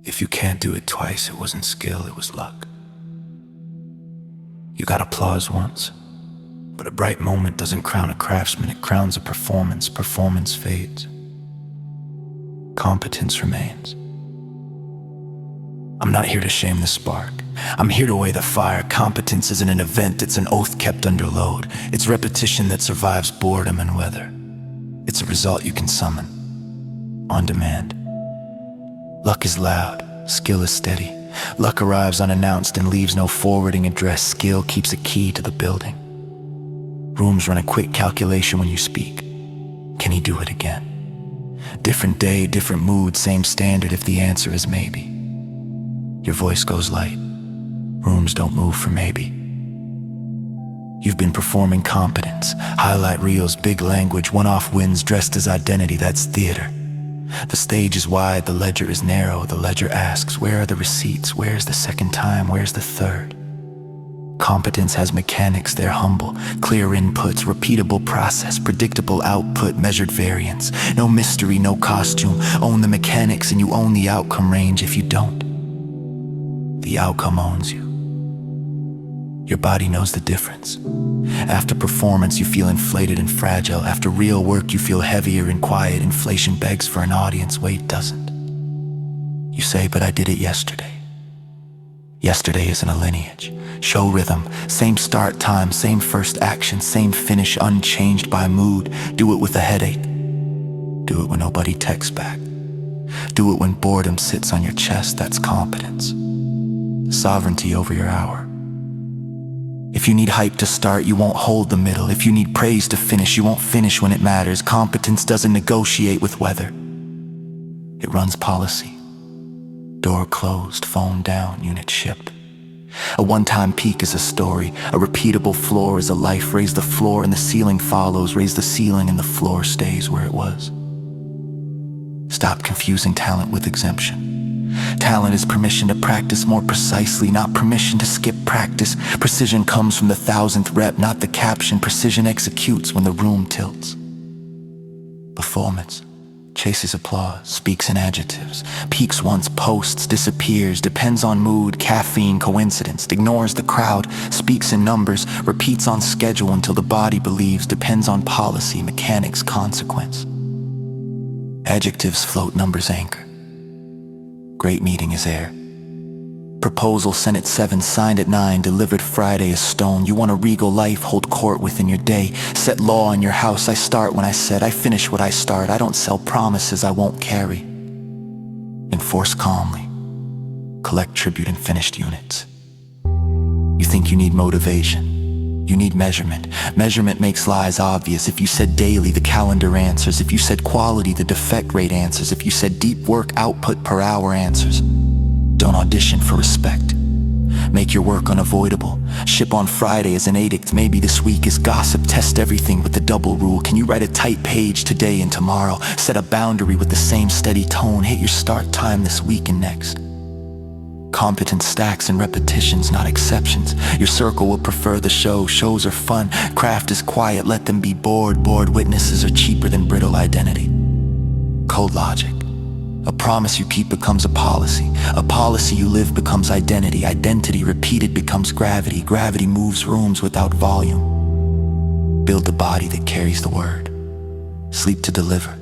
If you can't do it twice, it wasn't skill, it was luck. You got applause once, but a bright moment doesn't crown a craftsman, it crowns a performance. Performance fades. Competence remains. I'm not here to shame the spark. I'm here to weigh the fire. Competence isn't an event, it's an oath kept under load. It's repetition that survives boredom and weather. It's a result you can summon, on demand. Luck is loud, skill is steady. Luck arrives unannounced and leaves no forwarding address. Skill keeps a key to the building. Rooms run a quick calculation when you speak. Can he do it again? Different day, different mood, same standard if the answer is maybe. Your voice goes light. Rooms don't move for maybe. You've been performing competence, highlight reels, big language, one-off wins dressed as identity. That's theater. The stage is wide, the ledger is narrow. The ledger asks, where are the receipts? Where's the second time? Where's the third? Competence has mechanics, they're humble. Clear inputs, repeatable process, predictable output, measured variance. No mystery, no costume. Own the mechanics and you own the outcome range. If you don't, the outcome owns you. Your body knows the difference. After performance, you feel inflated and fragile. After real work, you feel heavier and quiet. Inflation begs for an audience, weight doesn't. You say, but I did it yesterday. Yesterday isn't a lineage. Show rhythm, same start time, same first action, same finish, unchanged by mood. Do it with a headache. Do it when nobody texts back. Do it when boredom sits on your chest. That's competence. Sovereignty over your hour. If you need hype to start, you won't hold the middle. If you need praise to finish, you won't finish when it matters. Competence doesn't negotiate with weather. It runs policy. Door closed, phone down, unit shipped. A one-time peak is a story. A repeatable floor is a life. Raise the floor and the ceiling follows. Raise the ceiling and the floor stays where it was. Stop confusing talent with exemption. Talent is permission to practice more precisely, not permission to skip practice. Precision comes from the 1000th rep, not the caption. Precision executes when the room tilts. Performance chases applause, speaks in adjectives, peaks once, posts, disappears, depends on mood, caffeine, coincidence, ignores the crowd, speaks in numbers, repeats on schedule until the body believes, depends on policy, mechanics, consequence. Adjectives float, numbers anchor. Great meeting is air. Proposal sent at 7, signed at 9, delivered Friday is stone. You want a regal life, hold court within your day. Set law in your house, I start when I said. I finish what I start, I don't sell promises I won't carry. Enforce calmly. Collect tribute in finished units. You think you need motivation. You need measurement. Measurement makes lies obvious. If you said daily, the calendar answers. If you said quality, the defect rate answers. If you said deep work, output per hour answers. Don't audition for respect. Make your work unavoidable. Ship on Friday as an edict. Maybe this week is gossip. Test everything with the double rule. Can you write a tight page today and tomorrow? Set a boundary with the same steady tone. Hit your start time this week and next. Competence stacks and repetitions, not exceptions. Your circle will prefer the show. Shows are fun. Craft is quiet. Let them be bored. Bored witnesses are cheaper than brittle identity. Code logic. A promise you keep becomes a policy. A policy you live becomes identity. Identity repeated becomes gravity. Gravity moves rooms without volume. Build the body that carries the word. Sleep to deliver.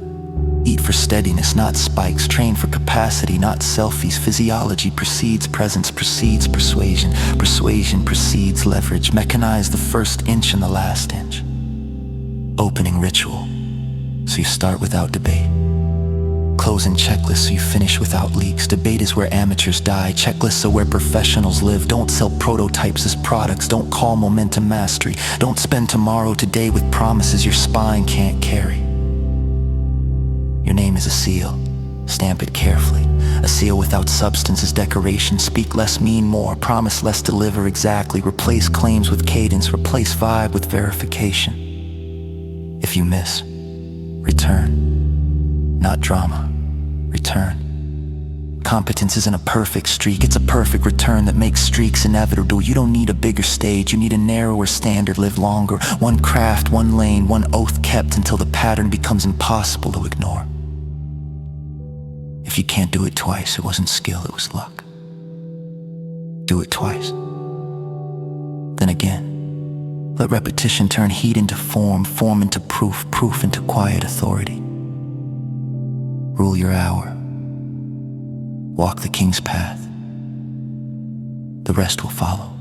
Eat for steadiness, not spikes. Train for capacity, not selfies. Physiology precedes presence, precedes persuasion. Persuasion precedes leverage. Mechanize the first inch and the last inch. Opening ritual, so you start without debate. Closing checklists so you finish without leaks. Debate is where amateurs die. Checklists are where professionals live. Don't sell prototypes as products. Don't call momentum mastery. Don't spend tomorrow today with promises your spine can't carry. Your name is a seal. Stamp it carefully. A seal without substance is decoration. Speak less, mean more. Promise less, deliver exactly. Replace claims with cadence. Replace vibe with verification. If you miss, return. Not drama. Return. Competence isn't a perfect streak, it's a perfect return that makes streaks inevitable. You don't need a bigger stage, you need a narrower standard. Live longer, one craft, one lane, one oath kept until the pattern becomes impossible to ignore. If you can't do it twice, it wasn't skill, it was luck. Do it twice. Then again. Let repetition turn heat into form, form into proof, proof into quiet authority. Rule your hour. Walk the king's path. The rest will follow.